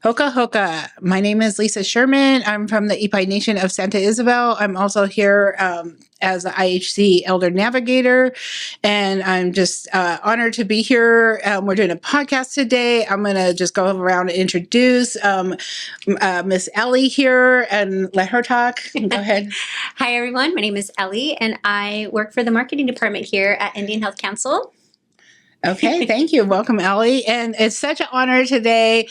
Hoka Hoka. My name is Lisa Sherman. I'm from the Ipai Nation of Santa Isabel. I'm also here as the IHC Elder Navigator, and I'm just honored to be here. We're doing a podcast today. I'm going to just go around and introduce Miss Ellie here and let her talk. Go ahead. Hi, everyone. My name is Ellie, and I work for the marketing department here at Indian Health Council. Okay, thank you. Welcome, Ellie. And it's such an honor today,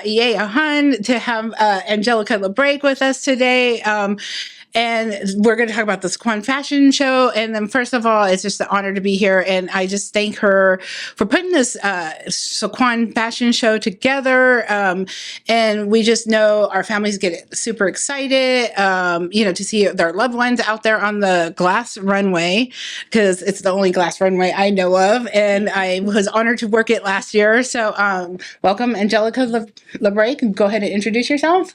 yay, a hun, to have Angelica Labrake with us today. And we're going to talk about the Sycuan Fashion Show. And then first of all, it's just an honor to be here. And I just thank her for putting this Sycuan Fashion Show together. And we just know our families get super excited, to see their loved ones out there on the glass runway, because it's the only glass runway I know of. And I was honored to work it last year. So welcome, Angelica Labrake. Go ahead and introduce yourself.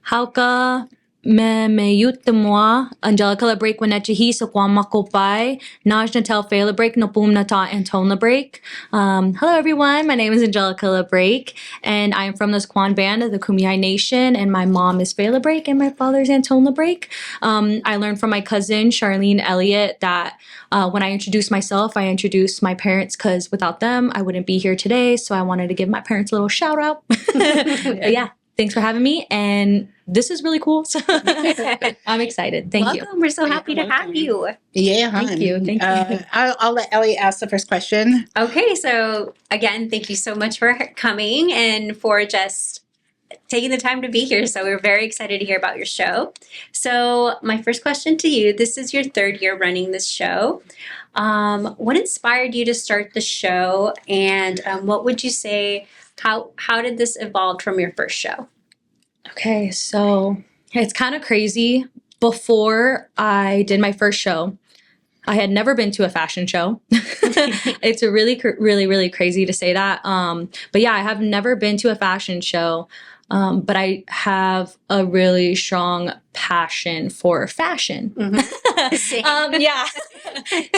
Hauka me yutmwa Angelica Labrake wanachihi sa kwam makopay naj natel fe Labrake no pum nata Anton Labrake. Hello everyone, my name is Angelica Labrake and I'm from the Sycuan band of the Kumeyaay Nation, and my mom is Faye Labrake and my father is Anton Labrake. I learned from my cousin Charlene Elliott that when I introduced myself, I introduced my parents because without them I wouldn't be here today, so I wanted to give my parents a little shout out. Yeah. Thanks for having me, and this is really cool. So I'm excited. Thank you. We're so happy to have you. Yeah, Thank you. Thank you. I'll let Ellie ask the first question. Okay, so again, thank you so much for coming and for just taking the time to be here. So we're very excited to hear about your show. So my first question to you, this is your third year running this show. What inspired you to start the show, and what would you say, how did this evolve from your first show? Okay, so it's kind of crazy. Before I did my first show, I had never been to a fashion show. It's really crazy to say that. But yeah, I have never been to a fashion show. But I have a really strong passion for fashion. Mm-hmm. Yeah.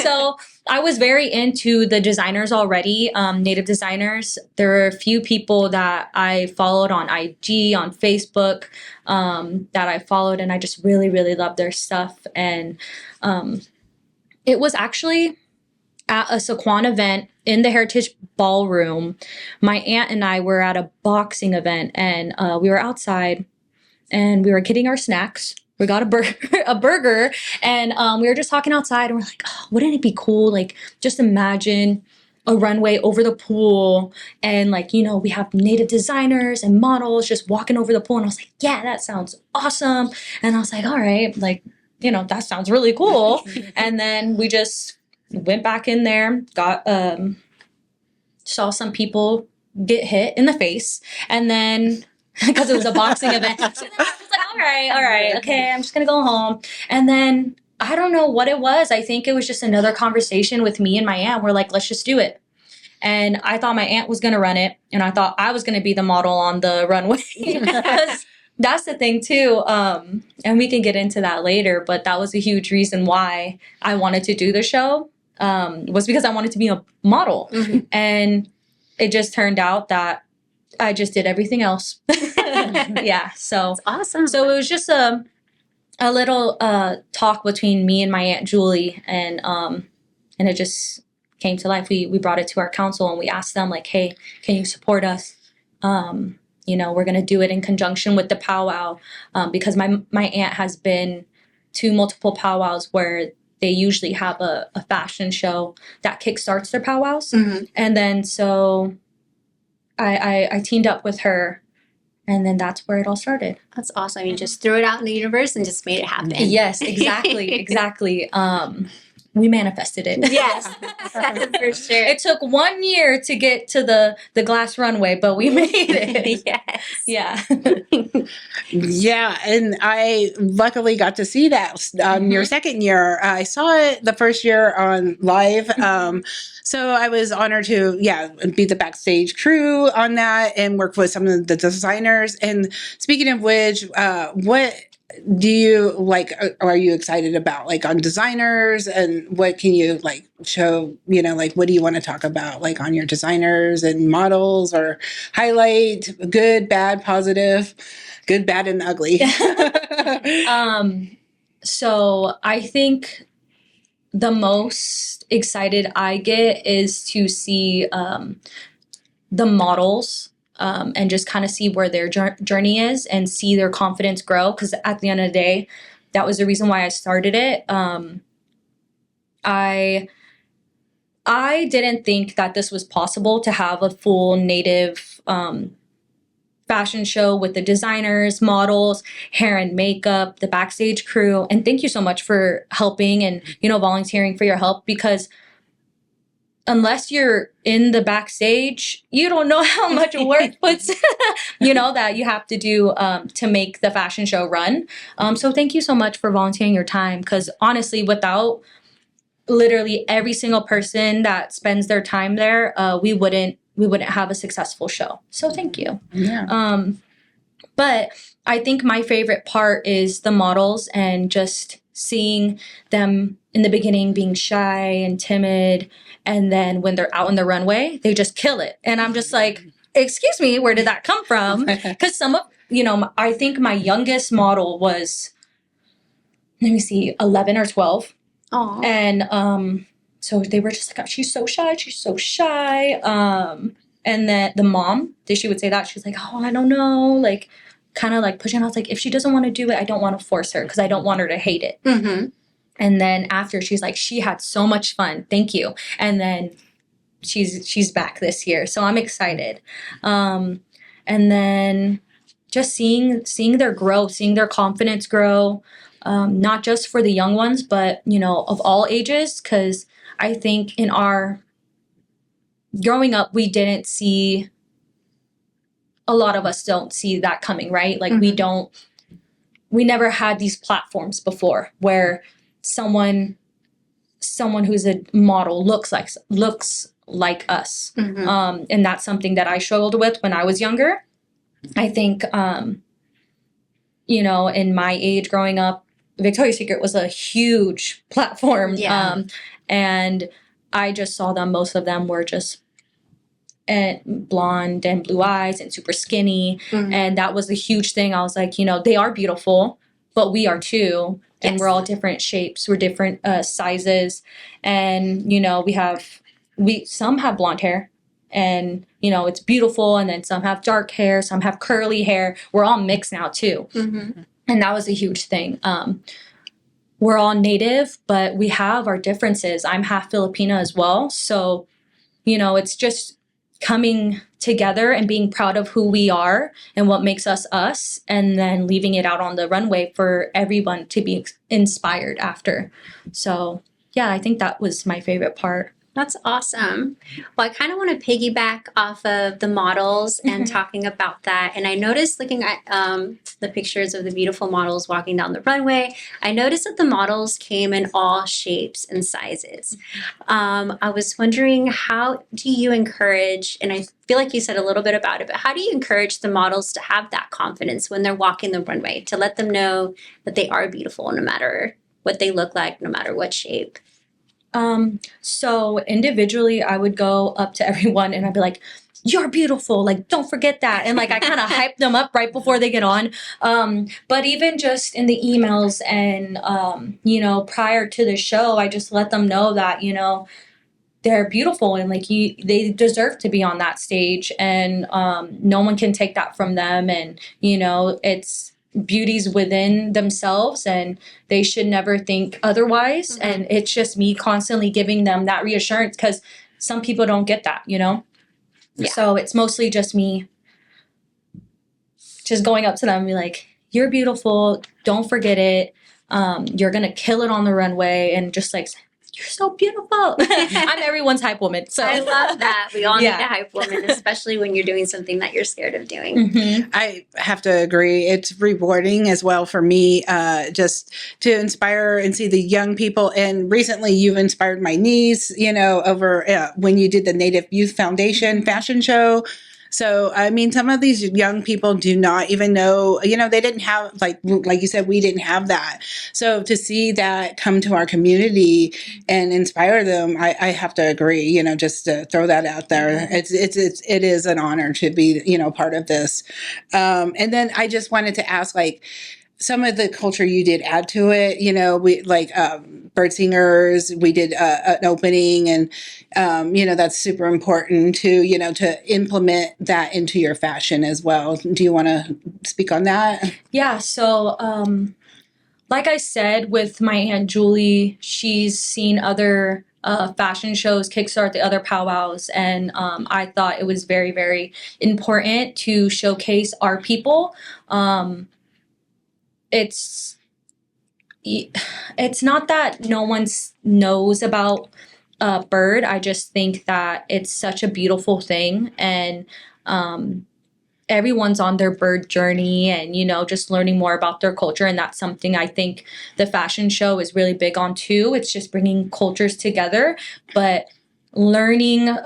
So I was very into the designers already, native designers. There were a few people that I followed on IG, on Facebook, that I followed, and I just really loved their stuff. And it was actually at a Sycuan event in the Heritage Ballroom. My aunt and I were at a boxing event, and we were outside and we were getting our snacks. We got a burger, and we were just talking outside, and we're like, oh, wouldn't it be cool? Like, just imagine a runway over the pool, and we have native designers and models just walking over the pool. And I was like, yeah, that sounds awesome. And I was like, all right, that sounds really cool. And then we just went back in there, got saw some people get hit in the face, and then because it was a boxing event, so I was like, all right, okay, I'm just gonna go home. And then I don't know what it was. I think it was just another conversation with me and my aunt. We're like, let's just do it. And I thought my aunt was gonna run it, and I thought I was gonna be the model on the runway. That's the thing too, and we can get into that later, but that was a huge reason why I wanted to do the show, was because I wanted to be a model. Mm-hmm. And it just turned out that I just did everything else. Yeah, so that's awesome. So it was just a little talk between me and my Aunt Julie, and it just came to life. We brought it to our council, and we asked them, like, hey, can you support us? We're going to do it in conjunction with the powwow, because my aunt has been to multiple powwows where they usually have a fashion show that kickstarts their powwows. Mm-hmm. And then so I teamed up with her, and then that's where it all started. That's awesome. You just threw it out in the universe and just made it happen. Yes, exactly. We manifested it. Yes, for sure. It took 1 year to get to the glass runway, but we made it. Yes. Yeah. Yeah, and I luckily got to see that your second year. I saw it the first year on live. So I was honored to, be the backstage crew on that and work with some of the designers. And speaking of which, what do you like, are you excited about like on designers, and what can you like show, like what do you want to talk about like on your designers and models, or highlight good, bad, positive, good, bad, and ugly? So I think the most excited I get is to see the models and just kind of see where their journey is and see their confidence grow. Because at the end of the day, that was the reason why I started it. I didn't think that this was possible to have a full native fashion show with the designers, models, hair and makeup, the backstage crew. And thank you so much for helping and, volunteering for your help, because unless you're in the backstage, you don't know how much work puts, that you have to do to make the fashion show run. So thank you so much for volunteering your time, because honestly, without literally every single person that spends their time there, we wouldn't have a successful show. So thank you. Yeah. But I think my favorite part is the models and just seeing them in the beginning being shy and timid. And then when they're out on the runway, they just kill it. And I'm just like, excuse me, where did that come from? Because some of, I think my youngest model was, let me see, 11 or 12. Aww. And so they were just like, she's so shy. She's so shy. And then the mom, she would say that. She was like, oh, I don't know. Like, kind of like pushing. I was like, if she doesn't want to do it, I don't want to force her, because I don't want her to hate it. Mm-hmm. And then after, she's like, she had so much fun. Thank you. And then she's back this year. So I'm excited. And then just seeing their growth, seeing their confidence grow, not just for the young ones, but, of all ages. Because I think in our growing up, we didn't see, a lot of us don't see that coming, right? Like we never had these platforms before where someone who's a model looks like us. Mm-hmm. And that's something that I struggled with when I was younger. I think, in my age growing up, Victoria's Secret was a huge platform. Yeah. And I just saw them, most of them were just blonde and blue eyes and super skinny. Mm-hmm. And that was a huge thing. I was like, they are beautiful, but we are too. And Yes. we're all different shapes. We're different sizes. And, some have blonde hair and, it's beautiful. And then some have dark hair, some have curly hair. We're all mixed now too. Mm-hmm. And that was a huge thing. We're all native, but we have our differences. I'm half Filipina as well. So, it's just coming together and being proud of who we are and what makes us us, and then leaving it out on the runway for everyone to be inspired after. So, yeah, I think that was my favorite part. That's awesome. Well, I kind of want to piggyback off of the models and talking about that. And I noticed, looking at the pictures of the beautiful models walking down the runway, I noticed that the models came in all shapes and sizes. I was wondering, how do you encourage, and I feel like you said a little bit about it, but how do you encourage the models to have that confidence when they're walking the runway, to let them know that they are beautiful no matter what they look like, no matter what shape? So individually, I would go up to everyone and I'd be like, you're beautiful. Like, don't forget that. And like, I kind of hype them up right before they get on. But even just in the emails and, prior to the show, I just let them know that, they're beautiful and like they deserve to be on that stage, and, no one can take that from them. And, it's beauties within themselves and they should never think otherwise. Mm-hmm. And it's just me constantly giving them that reassurance, because some people don't get that, Yeah. So it's mostly just me just going up to them and be like, you're beautiful, don't forget it, you're gonna kill it on the runway, and just like, you're so beautiful. I'm everyone's hype woman. So I love that. We all need a hype woman, especially when you're doing something that you're scared of doing. Mm-hmm. I have to agree. It's rewarding as well for me, just to inspire and see the young people. And recently you've inspired my niece, over when you did the Native Youth Foundation fashion show. So, I mean, some of these young people do not even know, they didn't have, like you said, we didn't have that. So to see that come to our community and inspire them, I have to agree, just to throw that out there. It is an honor to be, part of this. And then I just wanted to ask, like, some of the culture you did add to it, we like bird singers, we did an opening, and that's super important to implement that into your fashion as well. Do you want to speak on that? Yeah, so like I said, with my Aunt Julie, she's seen other fashion shows kickstart the other powwows, and I thought it was very, very important to showcase our people. It's not that no one knows about bird. I just think that it's such a beautiful thing, and everyone's on their bird journey, and just learning more about their culture, and that's something I think the fashion show is really big on too. It's just bringing cultures together, but learning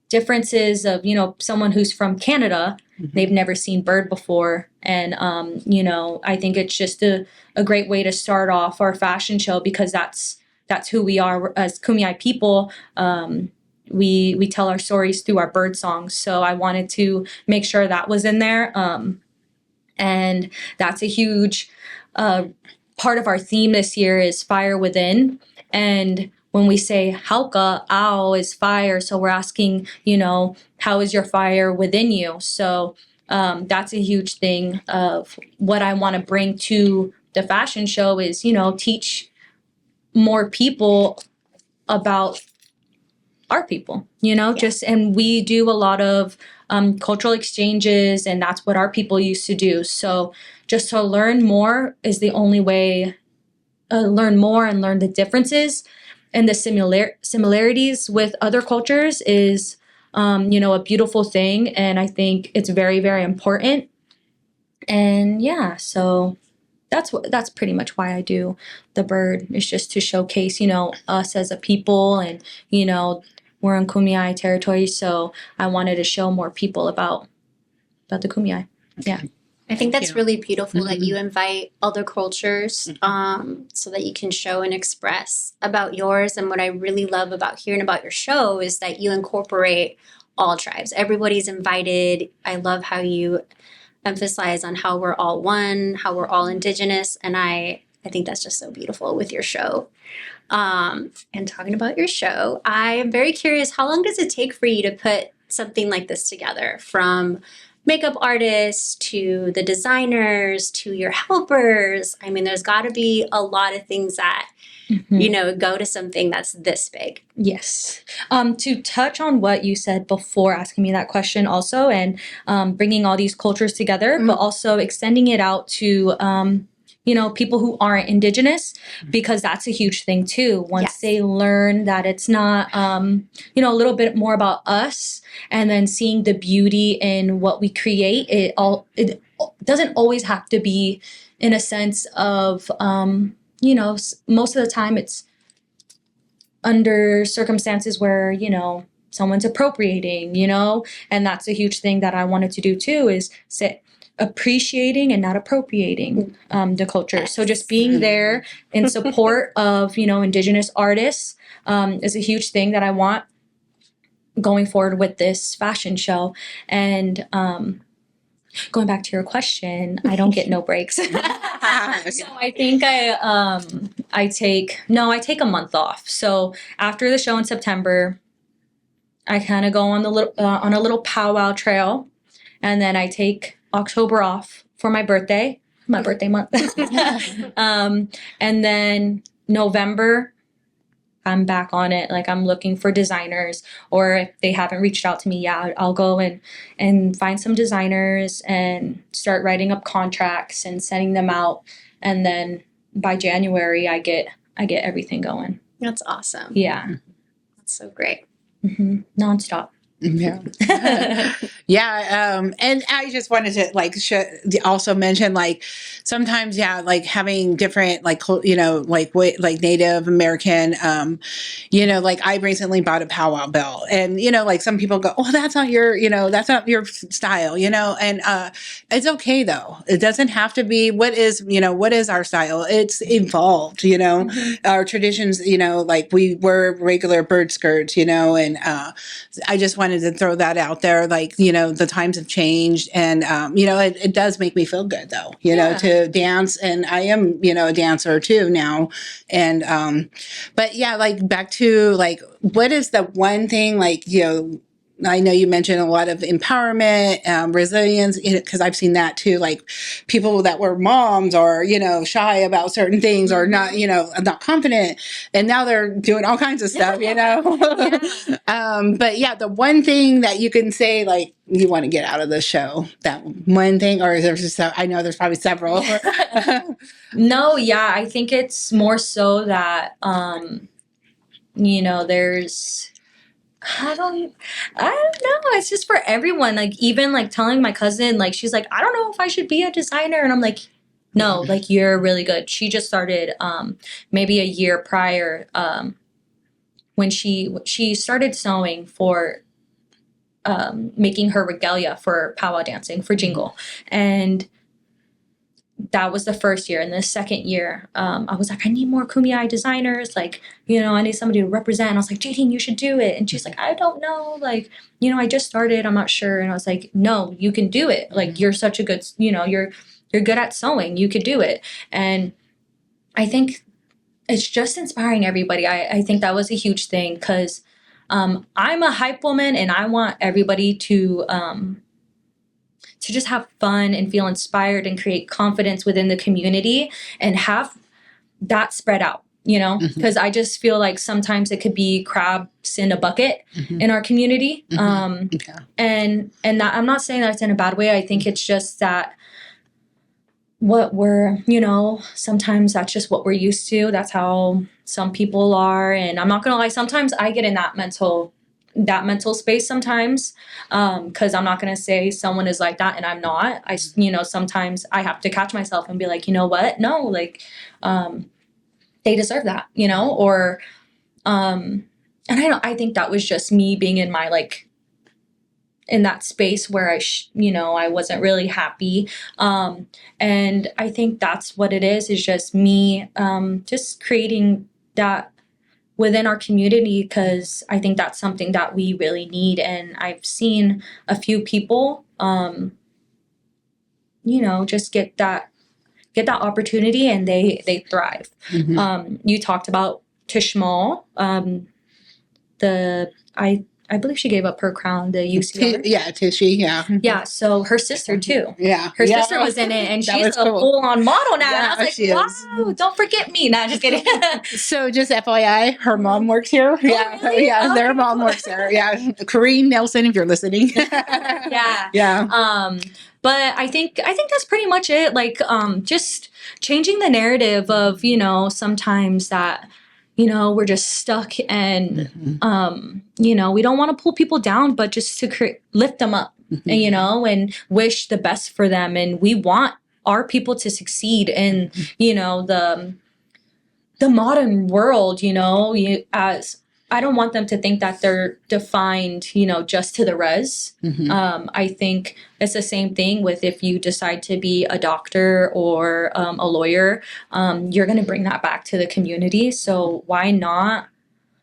differences of someone who's from Canada. They've never seen bird before, and I think it's just a great way to start off our fashion show, because that's who we are as Kumeyaay people. We tell our stories through our bird songs, so I wanted to make sure that was in there, and that's a huge part of our theme this year is Fire Within. And when we say Hauka, Ao is fire, so we're asking, how is your fire within you? So that's a huge thing of what I want to bring to the fashion show is, teach more people about our people, and we do a lot of cultural exchanges, and that's what our people used to do. So just to learn more is the only way, learn more and learn the differences and the similarities with other cultures is, a beautiful thing. And I think it's very, very important. And yeah, so that's pretty much why I do the bird. It's just to showcase, us as a people, and, we're in Kumeyaay territory. So I wanted to show more people about the Kumeyaay. Yeah. I think that's really beautiful that Mm-hmm. you invite other cultures so that you can show and express about yours. And what I really love about hearing about your show is that you incorporate all tribes. Everybody's invited. I love how you emphasize on how we're all one, how we're all indigenous. And I think that's just so beautiful with your show. And talking about your show, I am very curious, how long does it take for you to put something like this together, from makeup artists to the designers to your helpers? I mean, there's got to be a lot of things that, go to something that's this big. Yes. To touch on what you said before asking me that question also, and bringing all these cultures together, but also extending it out to, people who aren't indigenous, because that's a huge thing too. Once they learn that it's not, a little bit more about us, and then seeing the beauty in what we create, it doesn't always have to be in a sense of, most of the time it's under circumstances where, someone's appropriating, and that's a huge thing that I wanted to do too, is appreciating and not appropriating the culture. So just being there in support of, indigenous artists is a huge thing that I want going forward with this fashion show. And going back to your question, I don't get no breaks. So I think I take a month off. So after the show in September, I kind of go on on a little powwow trail, and then I take October off for my birthday month. And then November, I'm back on it. Like, I'm looking for designers, or if they haven't reached out to me yet, I'll go and find some designers and start writing up contracts and sending them out. And then by January, I get everything going. That's awesome. Yeah. That's so great. Nonstop. Yeah. Yeah. And I just wanted to like also mention like sometimes, yeah, like having different like, like like Native American, like I recently bought a powwow belt and, like some people go, oh, that's not your, that's not your style, and it's okay though. It doesn't have to be what is our style? It's evolved, our traditions, like we wear regular bird skirts, and I just wanted to throw that out there. Like, the times have changed and, it does make me feel good though, to dance. And I am, a dancer too now. And, but yeah, like back to like, what is the one thing like, I know you mentioned a lot of empowerment, resilience, because I've seen that too. Like people that were moms or, shy about certain things or not, not confident. And now they're doing all kinds of stuff, Yeah. But yeah, the one thing that you can say, like, you want to get out of the show, that one thing, or there's just, I know there's probably several. No, yeah, I think it's more so that, there's, I don't know. It's just for everyone. Like even like telling my cousin, like she's like, I don't know if I should be a designer, and I'm like, no, like you're really good. She just started maybe a year prior when she started sewing for making her regalia for powwow dancing for jingle, and that was the first year. And the second year, I was like, I need more kumeyaay designers. Like, I need somebody to represent. I was like, Jadine, you should do it. And she's like, I don't know. Like, I just started. I'm not sure. And I was like, no, you can do it. Like, you're such a good, you're good at sewing. You could do it. And I think it's just inspiring everybody. I think that was a huge thing because I'm a hype woman and I want everybody to just have fun and feel inspired and create confidence within the community and have that spread out, because I just feel like sometimes it could be crabs in a bucket in our community. And that, I'm not saying that it's in a bad way. I think it's just that what we're, sometimes that's just what we're used to. That's how some people are. And I'm not going to lie, sometimes I get in that mental space sometimes, because I'm not going to say someone is like that and I'm not. Sometimes I have to catch myself and be like, you know what? No, like, they deserve that, or, and I think that was just me being in my, like, in that space where I wasn't really happy. And I think that's what it is just me, just creating that within our community, because I think that's something that we really need. And I've seen a few people, just get that opportunity and they thrive. You talked about Tishmal, I believe she gave up her crown, the UCR. Yeah, Tishy, yeah. Yeah, so her sister too. Yeah. Her sister was in it, and she's a cool. Full-on model now. Yeah, and I was like, wow, don't forget me. Nah, just kidding. So just FYI, her mom works here. Yeah, really? Yeah, their mom works there. Yeah, Corrine Nelson, if you're listening. Yeah. Yeah. But I think that's pretty much it. Like, just changing the narrative of, sometimes that, we're just stuck and, we don't want to pull people down, but just to lift them up, and, and wish the best for them. And we want our people to succeed in, the modern world, as I don't want them to think that they're defined, just to the res. I think it's the same thing with if you decide to be a doctor or a lawyer, you're going to bring that back to the community. So why not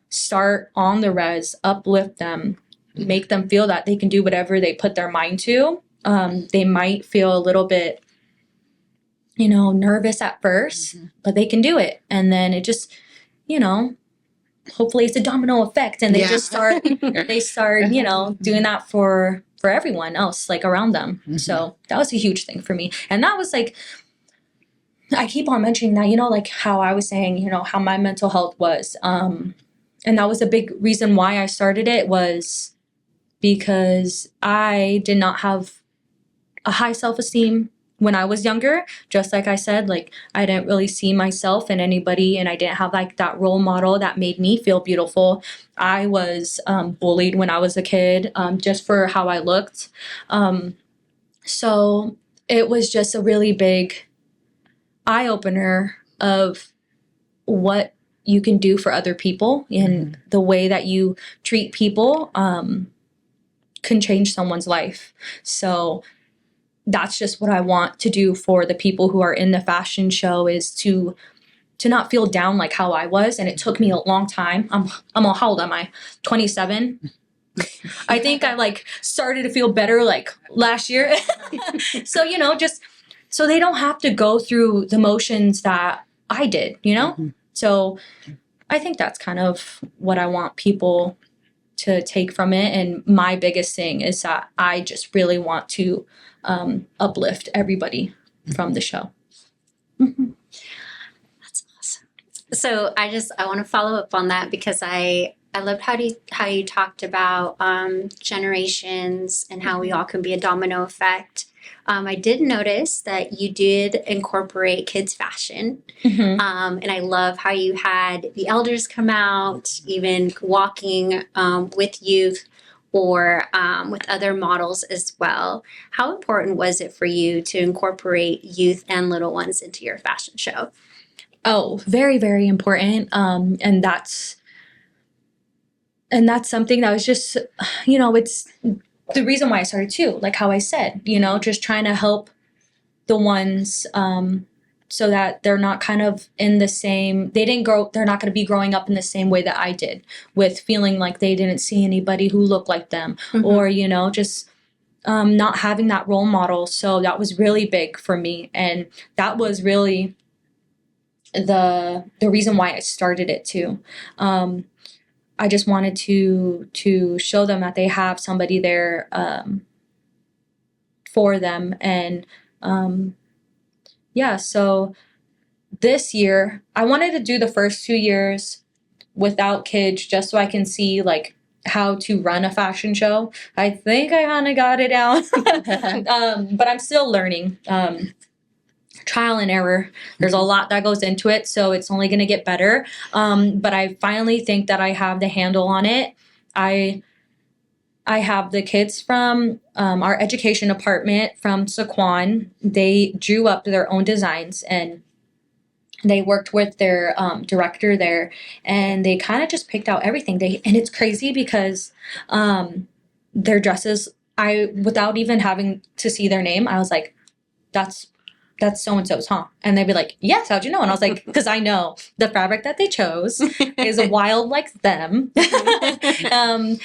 start on the res, uplift them, make them feel that they can do whatever they put their mind to. They might feel a little bit, nervous at first, but they can do it. And then it just, hopefully it's a domino effect and they just start doing that for everyone else like around them. So that was a huge thing for me. And that was like, I keep on mentioning that, like how I was saying, how my mental health was. And that was a big reason why I started it, was because I did not have a high self-esteem when I was younger. Just like I said, like I didn't really see myself in anybody, and I didn't have like that role model that made me feel beautiful. I was bullied when I was a kid, just for how I looked. So it was just a really big eye opener of what you can do for other people, and the way that you treat people can change someone's life. So that's just what I want to do for the people who are in the fashion show, is to not feel down like how I was. And it took me a long time. How old am I? 27. I think I like started to feel better like last year. So, you know, just so they don't have to go through the motions that I did, you know? So I think that's kind of what I want people to take from it. And my biggest thing is that I just really want to uplift everybody from the show. That's awesome. So I want to follow up on that, because I loved how you talked about generations and how we all can be a domino effect. I did notice that you did incorporate kids fashion. And I love how you had the elders come out, even walking with youth, or with other models as well. How important was it for you to incorporate youth and little ones into your fashion show? Oh, very, very important. And that's something that was just, you know, it's the reason why I started too, like how I said, you know, just trying to help the ones so that they're not kind of in the same, they're not going to be growing up in the same way that I did, with feeling like they didn't see anybody who looked like them, or, you know, just not having that role model. So that was really big for me. And that was really the reason why I started it too. I just wanted to show them that they have somebody there for them. And so this year, I wanted to do the first 2 years without kids, just so I can see like how to run a fashion show. I think I kind of got it down, but I'm still learning. Trial and error. There's a lot that goes into it, so it's only going to get better. But I finally think that I have the handle on it. I have the kids from our education department from Sycuan. They drew up their own designs, and they worked with their director there, and they kind of just picked out everything. And it's crazy because their dresses, without even having to see their name, I was like, that's so-and-so's, huh? And they'd be like, yes, how'd you know? And I was like, because I know the fabric that they chose is wild like them. And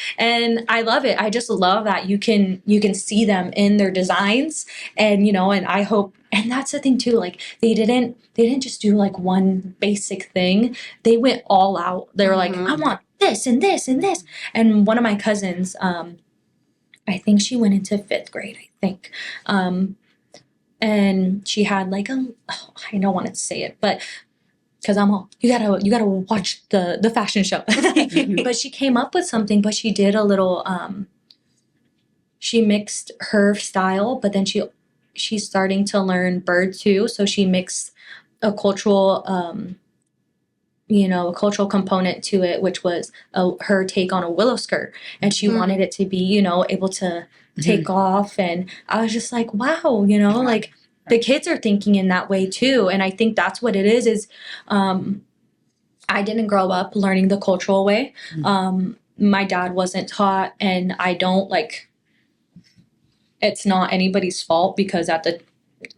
I love it. I just love that you can see them in their designs. And, you know, and I hope, and that's the thing too, like they didn't just do like one basic thing. They went all out. They were like, I want this and this and this. And one of my cousins, I think she went into 5th grade, I think. And she had like I don't want to say it, but because you gotta watch the fashion show. But she came up with something, but she did a little, she mixed her style, but then she's starting to learn bird too. So she mixed a cultural, a cultural component to it, which was her take on a willow skirt. And she wanted it to be, you know, able to take off. And I was just like, wow, you know, like the kids are thinking in that way too. And I think that's what it is I didn't grow up learning the cultural way. My dad wasn't taught, and I don't it's not anybody's fault, because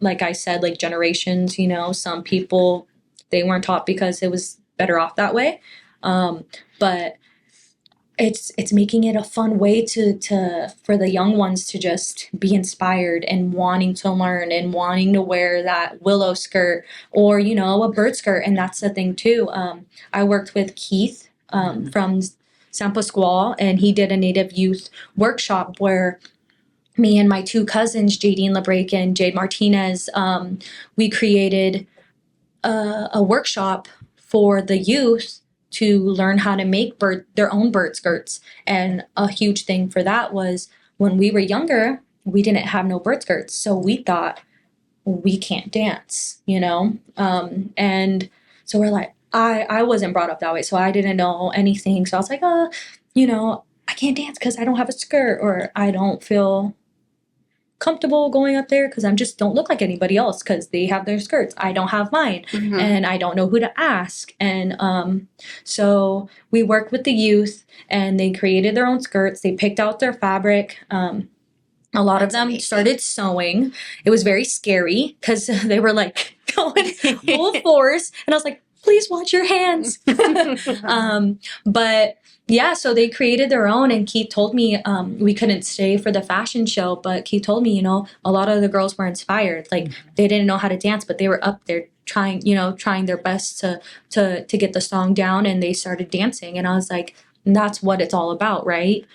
like I said, like generations, you know, some people, they weren't taught because it was better off that way. But it's making it a fun way for the young ones to just be inspired and wanting to learn and wanting to wear that willow skirt or, you know, a bird skirt. And that's the thing too. I worked with Keith from San Pasqual, and he did a Native youth workshop where me and my 2 cousins, Jadine Labrake and Jade Martinez, we created a workshop for the youth to learn how to make their own bird skirts. And a huge thing for that was when we were younger, we didn't have no bird skirts. So we thought, we can't dance, you know? And so we're like, I wasn't brought up that way, so I didn't know anything. So I was like, you know, I can't dance because I don't have a skirt, or I don't feel comfortable going up there because I'm just don't look like anybody else because they have their skirts. I don't have mine, and I don't know who to ask. And so we worked with the youth, and they created their own skirts. They picked out their fabric. A lot of them amazing. started sewing. It was very scary because they were like going full force, and I was like, please watch your hands. But yeah, so they created their own, and Keith told me we couldn't stay for the fashion show, but Keith told me, you know, a lot of the girls were inspired. Like, they didn't know how to dance, but they were up there trying their best to get the song down, and they started dancing. And I was like, that's what it's all about, right?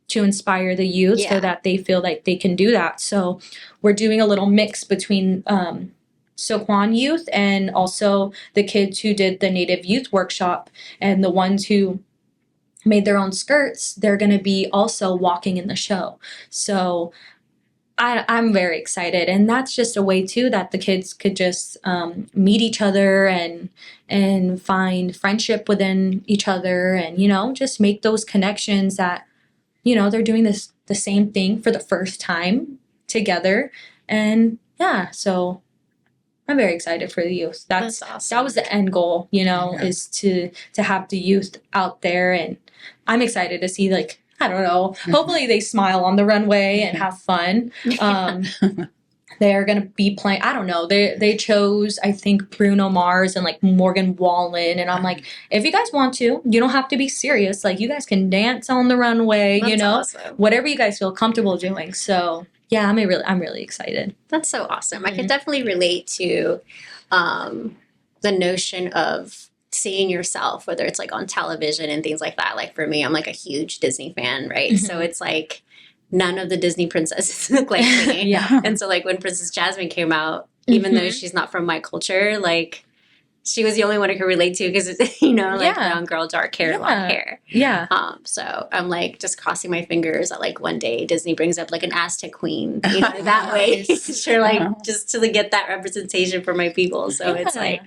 To inspire the youth so that they feel like they can do that. So we're doing a little mix between Sycuan youth and also the kids who did the Native Youth Workshop, and the ones who made their own skirts, they're going to be also walking in the show. So I'm very excited, and that's just a way too that the kids could just meet each other and find friendship within each other, and, you know, just make those connections that, you know, they're doing the same thing for the first time together. And yeah, so I'm very excited for the youth. That's awesome. That was the end goal, you know, is to have the youth out there. And I'm excited to see, like, I don't know, hopefully they smile on the runway and have fun. They are going to be playing, I don't know, they chose, I think, Bruno Mars and like Morgan Wallen. And I'm like, if you guys want to, you don't have to be serious. Like, you guys can dance on the runway, you know, whatever you guys feel comfortable doing. So yeah, I'm really excited. That's so awesome. I can definitely relate to the notion of seeing yourself, whether it's like on television and things like that. Like, for me, I'm like a huge Disney fan, right? So it's like, none of the Disney princesses look like me. And so, like, when Princess Jasmine came out, even though she's not from my culture, like, she was the only one I could relate to because, you know, like, brown girl, dark hair, long hair. So I'm like just crossing my fingers that, like, one day Disney brings up like an Aztec queen, you know, that way. Sure, like, just to get that representation for my people. So it's like,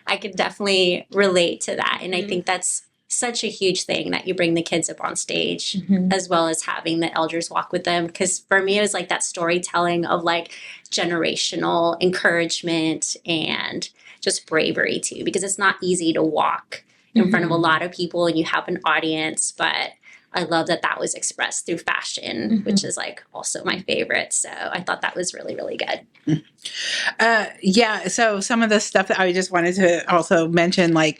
I could definitely relate to that. And I think that's such a huge thing that you bring the kids up on stage, as well as having the elders walk with them. Because for me, it was like that storytelling of like generational encouragement and just bravery too, because it's not easy to walk in front of a lot of people and you have an audience. But I love that that was expressed through fashion, which is like also my favorite. So I thought that was really, really good. Yeah. So some of the stuff that I just wanted to also mention, like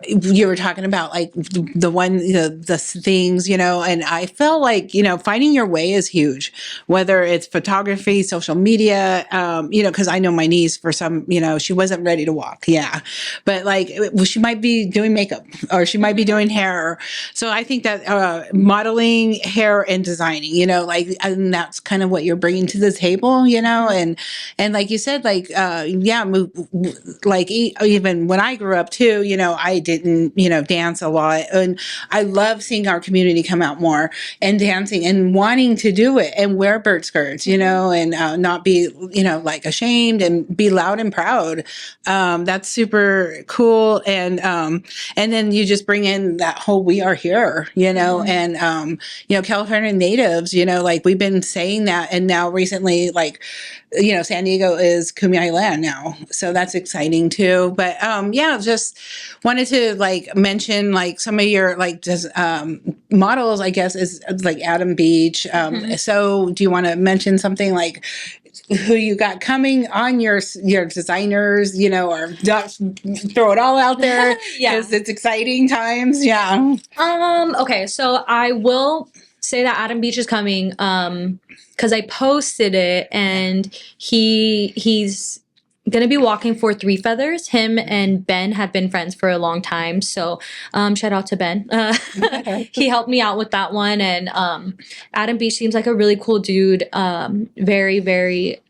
you were talking about, like the one, the things, you know, and I felt like, you know, finding your way is huge, whether it's photography, social media, you know, cause I know my niece for some, you know, she wasn't ready to walk. Yeah. But like, she might be doing makeup or she might be doing hair. So I think that, modeling, hair, and designing, you know, like, and that's kind of what you're bringing to the table, you know, and like you said, like, like even when I grew up too, you know, I didn't, you know, dance a lot, and I love seeing our community come out more and dancing and wanting to do it and wear bird skirts, you know, and not be, you know, like ashamed and be loud and proud. That's super cool. And then you just bring in that whole, we are here, you know, and, you know, California natives, you know, like we've been saying that. And now recently, like, you know, San Diego is Kumeyaay land now. So that's exciting too. But, yeah, just wanted to like mention like some of your like just, models, I guess, is like Adam Beach. So do you want to mention something like who you got coming on your designers, you know, or just throw it all out there because it's exciting times. Yeah. Okay. So I will say that Adam Beach is coming, because I posted it, and he's gonna be walking for Three Feathers. Him and Ben have been friends for a long time, so shout out to Ben. He helped me out with that one, and Adam Beach seems like a really cool dude. Very, very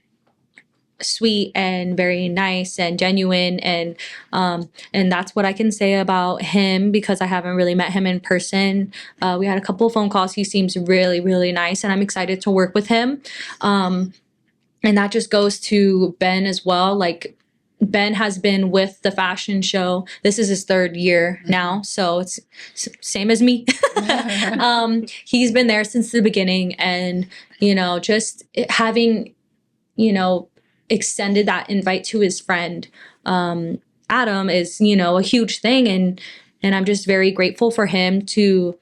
sweet and very nice and genuine, and that's what I can say about him because I haven't really met him in person. We had a couple of phone calls. He seems really, really nice, and I'm excited to work with him. And that just goes to Ben as well. Like, Ben has been with the fashion show. This is his 3rd year now, so it's same as me. He's been there since the beginning, and just having extended that invite to his friend Adam is a huge thing, and I'm just very grateful for him to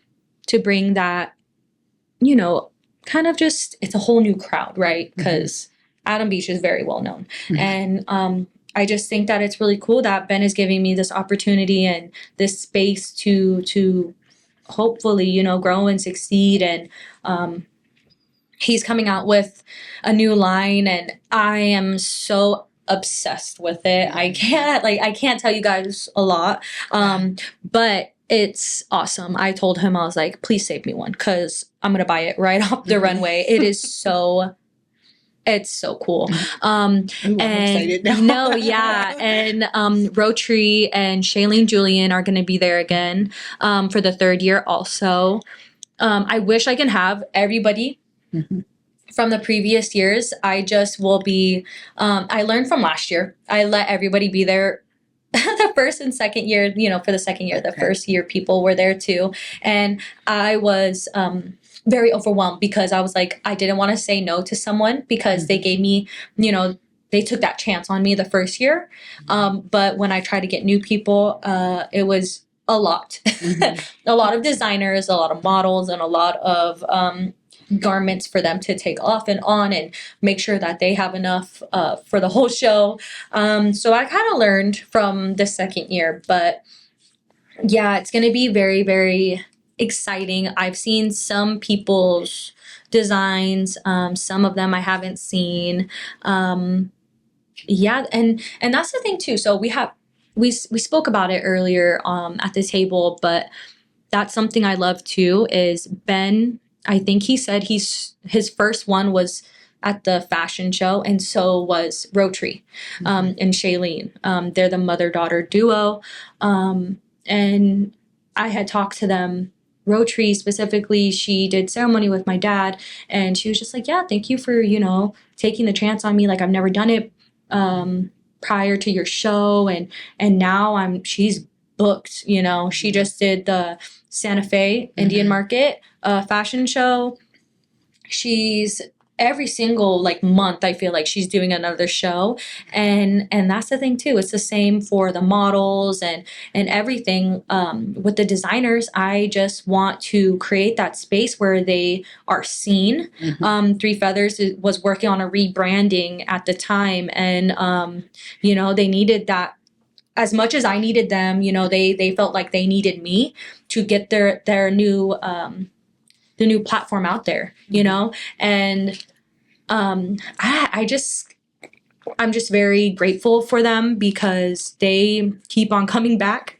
bring that kind of just, it's a whole new crowd, right? Because Adam Beach is very well known, and I just think that it's really cool that Ben is giving me this opportunity and this space to hopefully grow and succeed. And he's coming out with a new line, and I am so obsessed with it. I can't tell you guys a lot, but it's awesome. I told him, I was like, please save me one, because I'm gonna buy it right off the runway. It is it's so cool. Ooh, I'm excited now. No, yeah. And Rotary and Shailene Julian are going to be there again for the 3rd year also. I wish I can have everybody from the previous years. I just will be, I learned from last year. I let everybody be there the 1st and 2nd year, for the 2nd year. The 1st year people were there too. And I was very overwhelmed, because I was like, I didn't want to say no to someone, because they gave me, they took that chance on me the 1st year. But when I tried to get new people, it was a lot. A lot of designers, a lot of models, and a lot of garments for them to take off and on and make sure that they have enough for the whole show. So I kind of learned from the 2nd year, but yeah, it's going to be very, very exciting. I've seen some people's designs, some of them I haven't seen. Yeah, and that's the thing too. So we spoke about it earlier at the table, but that's something I love too, is Ben. I think he said his first one was at the fashion show, and so was Rotary and Shailene. They're the mother-daughter duo, and I had talked to them. Rotary specifically, she did ceremony with my dad, and she was just like, yeah, thank you for taking the chance on me. Like, I've never done it prior to your show, and now she's booked. She just did the Santa Fe Indian Market fashion show. She's every single month, I feel like she's doing another show, and that's the thing too. It's the same for the models and everything. With the designers, I just want to create that space where they are seen. Three Feathers was working on a rebranding at the time, and they needed that as much as I needed them. They felt like they needed me to get their new the new platform out there, and I'm just very grateful for them, because they keep on coming back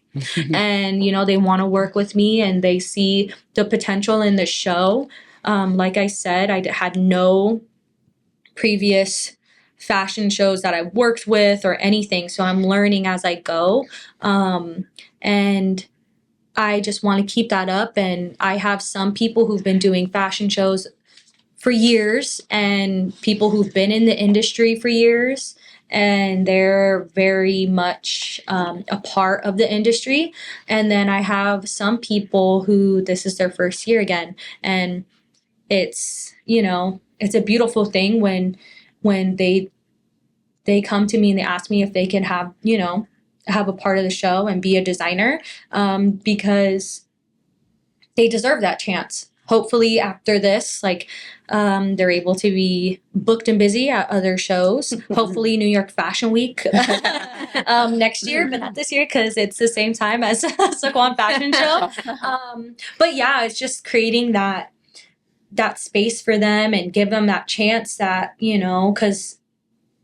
and, they want to work with me, and they see the potential in the show. Like I said, I had no previous fashion shows that I worked with or anything. So I'm learning as I go. And I just want to keep that up. And I have some people who've been doing fashion shows for years, and people who've been in the industry for years, and they're very much a part of the industry. And then I have some people who this is their first year again, and it's it's a beautiful thing when they come to me and they ask me if they can have have a part of the show and be a designer, because they deserve that chance. Hopefully after this, they're able to be booked and busy at other shows. Hopefully New York Fashion Week next year, but not this year, because it's the same time as Sycuan Fashion Show. But yeah, it's just creating that space for them and give them that chance that, because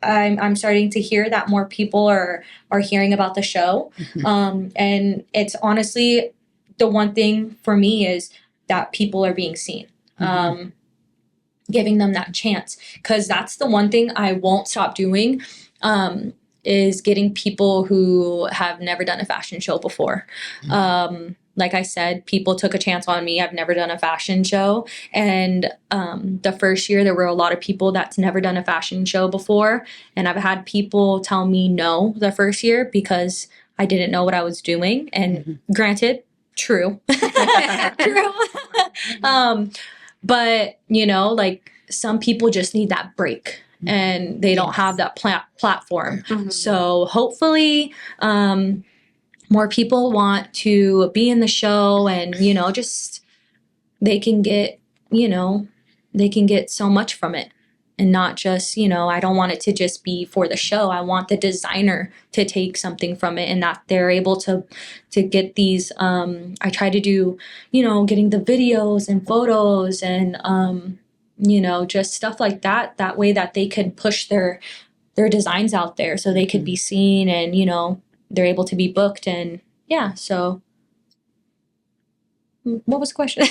I'm starting to hear that more people are hearing about the show. And it's honestly, the one thing for me is that people are being seen, giving them that chance. Because that's the one thing I won't stop doing, is getting people who have never done a fashion show before. like I said, people took a chance on me. I've never done a fashion show. And the first year, there were a lot of people that's never done a fashion show before. And I've had people tell me no the first year because I didn't know what I was doing. And granted, true. True. But, you know, like some people just need that break and they don't have that platform. So hopefully, more people want to be in the show and, you know, just they can get, you know, they can get so much from it. And not just, you know, I don't want it to just be for the show. I want the designer to take something from it and that they're able to get these. I try to do, you know, getting the videos and photos and, you know, just stuff like that. That way that they could push their designs out there so they could be seen and, you know, they're able to be booked. And yeah, so what was the question?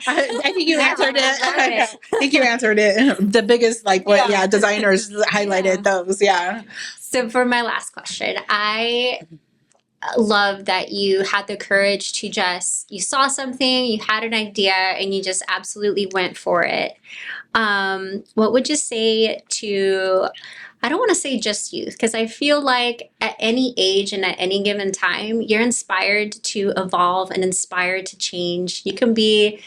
I think you answered it. I think you answered it. The biggest, like, what, designers highlighted those. Yeah. So for my last question, I love that you had the courage to you saw something, you had an idea, and you just absolutely went for it. What would you say to, I don't want to say just youth, because I feel like at any age and at any given time, you're inspired to evolve and inspired to change. You can be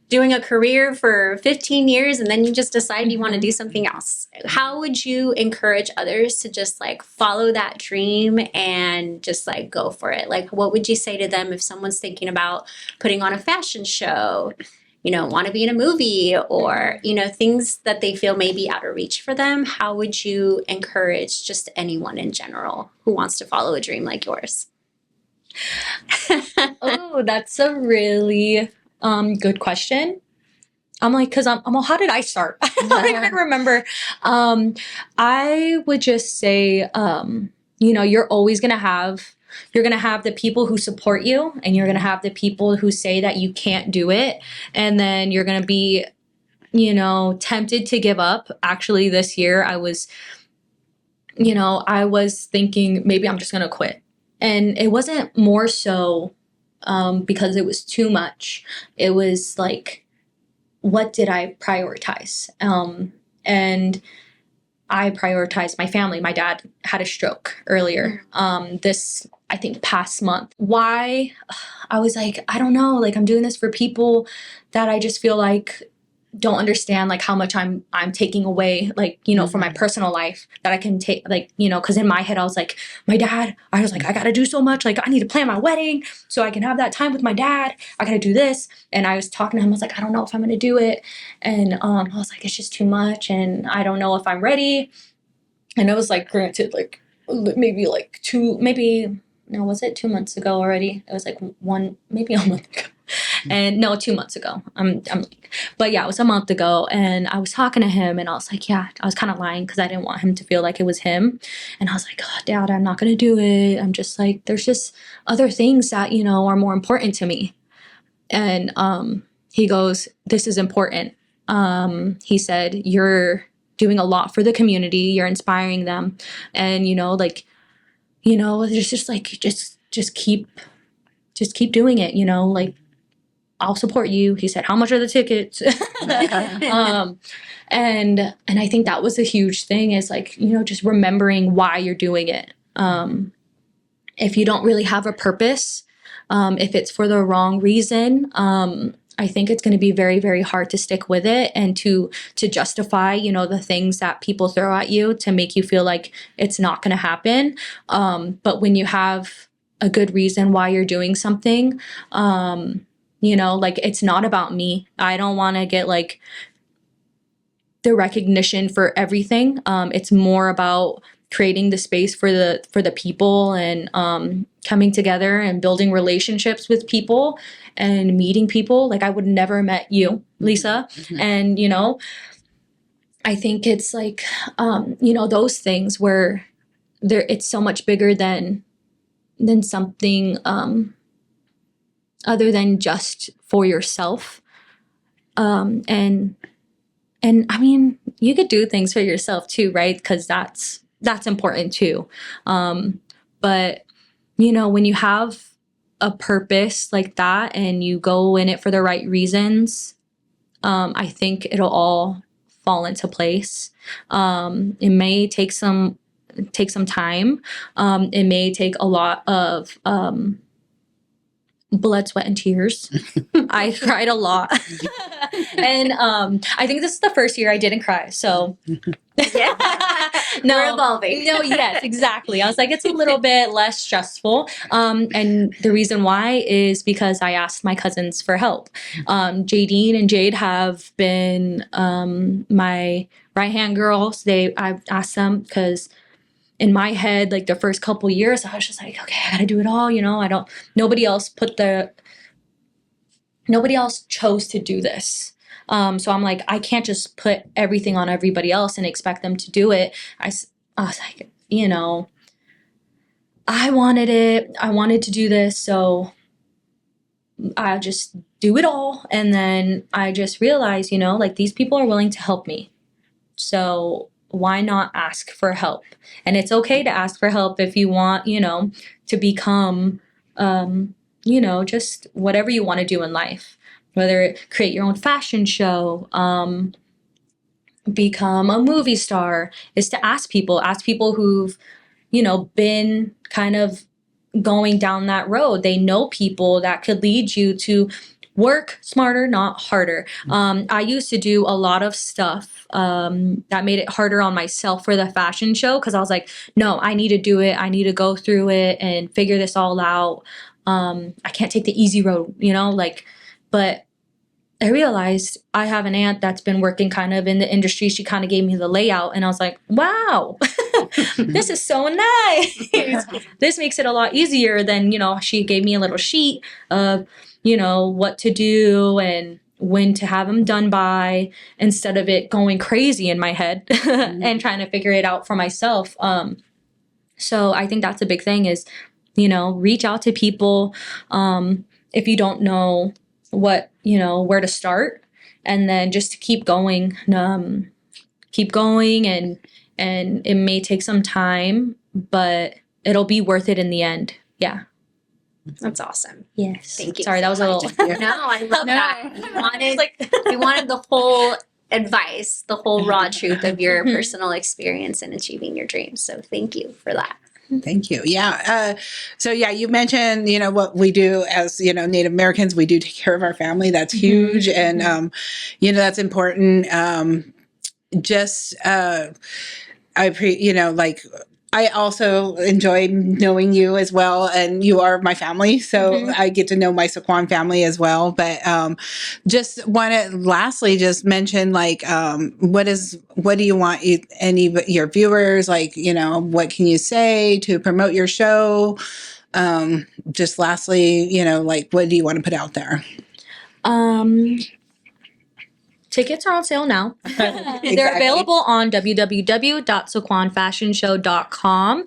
doing a career for 15 years and then you just decide you want to do something else. How would you encourage others to just like follow that dream and just like go for it? Like, what would you say to them if someone's thinking about putting on a fashion show, you know, want to be in a movie or, you know, things that they feel may be out of reach for them? How would you encourage just anyone in general who wants to follow a dream like yours? Oh, that's a really good question. I'm like, because well, how did I start? I don't even remember. I would just say, you know, you're going to have the people who support you and you're going to have the people who say that you can't do it. And then you're going to be, you know, tempted to give up. Actually, this year I was thinking maybe I'm just going to quit. And it wasn't more so because it was too much. It was like, what did I prioritize? And I prioritized my family. My dad had a stroke earlier, this, I think, past month. Why? I was like, I don't know. Like, I'm doing this for people that I just feel like don't understand like how much I'm taking away, like, you know, from my personal life that I can take, like, you know, because in my head I was like, my dad, I was like, I gotta do so much, like I need to plan my wedding so I can have that time with my dad. I gotta do this. And I was talking to him, I was like, I don't know if I'm gonna do it. And I was like, it's just too much and I don't know if I'm ready. And it was like, granted, like maybe like 2 months ago already? It was like maybe a month ago. And no, 2 months ago. But yeah, it was a month ago. And I was talking to him and I was like, yeah, I was kind of lying because I didn't want him to feel like it was him. And I was like, oh, Dad, I'm not going to do it. I'm just like, there's just other things that, you know, are more important to me. And he goes, this is important. He said, you're doing a lot for the community. You're inspiring them. And, you know, like, you know, there's just like, just keep doing it, you know, like, I'll support you. He said, how much are the tickets? And I think that was a huge thing is like, you know, just remembering why you're doing it. If you don't really have a purpose, if it's for the wrong reason, I think it's going to be very, very hard to stick with it and to justify, you know, the things that people throw at you to make you feel like it's not going to happen. But when you have a good reason why you're doing something, you know, like it's not about me. I don't want to get like the recognition for everything. It's more about creating the space for the people and coming together and building relationships with people and meeting people. Like I would never met you, Lisa. And, you know, I think it's like, you know, those things where it's so much bigger than something other than just for yourself. And I mean, you could do things for yourself too, right? Because that's important too. But, you know, when you have a purpose like that and you go in it for the right reasons, I think it'll all fall into place. It may take some time. It may take a lot of blood, sweat, and tears. I cried a lot. And I think this is the first year I didn't cry. So Yeah. no, We're evolving. no, yes, exactly. I was like, it's a little bit less stressful. And the reason why is because I asked my cousins for help. Jadine and Jade have been my right-hand girls. I've asked them because in my head, like the first couple years, I was just like, okay, I gotta do it all, nobody else chose to do this. So I'm like, I can't just put everything on everybody else and expect them to do it. I was like, I wanted it. I wanted to do this. So I just do it all. And then I just realized, like these people are willing to help me. So why not ask for help? And it's okay to ask for help if you want, to become, just whatever you want to do in life, whether create your own fashion show, become a movie star, is to ask people who've, been kind of going down that road. They know people that could lead you to work smarter, not harder. I used to do a lot of stuff that made it harder on myself for the fashion show because I was like, no, I need to do it. I need to go through it and figure this all out. I can't take the easy road, but I realized I have an aunt that's been working kind of in the industry. She kind of gave me the layout and I was like, wow, this is so nice. This makes it a lot easier than, she gave me a little sheet of, what to do and when to have them done by, instead of it going crazy in my head and trying to figure it out for myself. So I think that's a big thing is, reach out to people if you don't know what, where to start, and then just to keep going and it may take some time, but it'll be worth it in the end. Yeah. That's awesome. Yes. Thank you. Sorry, that was a little. No, I love that. We wanted the whole advice, the whole raw truth of your personal experience in achieving your dreams. So thank you for that. Thank you. Yeah. So yeah, you mentioned, what we do as, Native Americans, we do take care of our family. That's huge. And, that's important. I also enjoy knowing you as well, and you are my family, so I get to know my Sycuan family as well. But just want to lastly just mention, what do you want any of your viewers, what can you say to promote your show? Just lastly, what do you want to put out there? Tickets are on sale now. Exactly. They're available on www.sycuanfashionshow.com.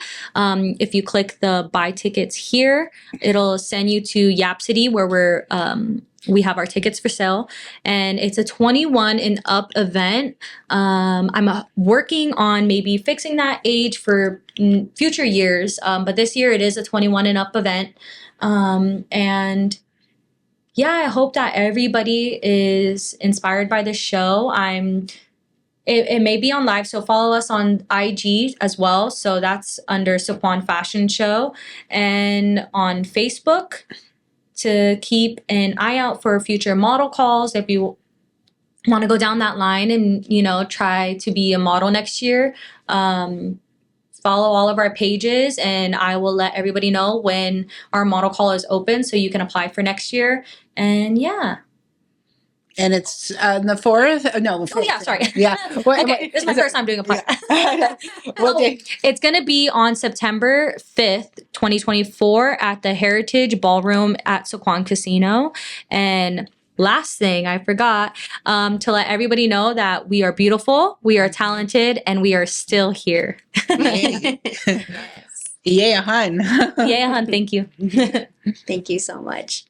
If you click the buy tickets here, it'll send you to Yapsity where we have our tickets for sale, and it's a 21 and up event. I'm working on maybe fixing that age for future years, but this year it is a 21 and up event. And yeah, I hope that everybody is inspired by this show. It may be on live, so follow us on IG as well. So that's under Sycuan Fashion Show, and on Facebook to keep an eye out for future model calls. If you want to go down that line and try to be a model next year, follow all of our pages, and I will let everybody know when our model call is open so you can apply for next year. And yeah. And it's the 4th? No, 4th. Oh, yeah, sorry. Yeah. Okay, this is my first time doing a podcast. It's going to be on September 5th, 2024 at the Heritage Ballroom at Sycuan Casino. And last thing I forgot to let everybody know that we are beautiful, we are talented, and we are still here. Yeah, hun. Yeah, hun. Thank you. Thank you so much.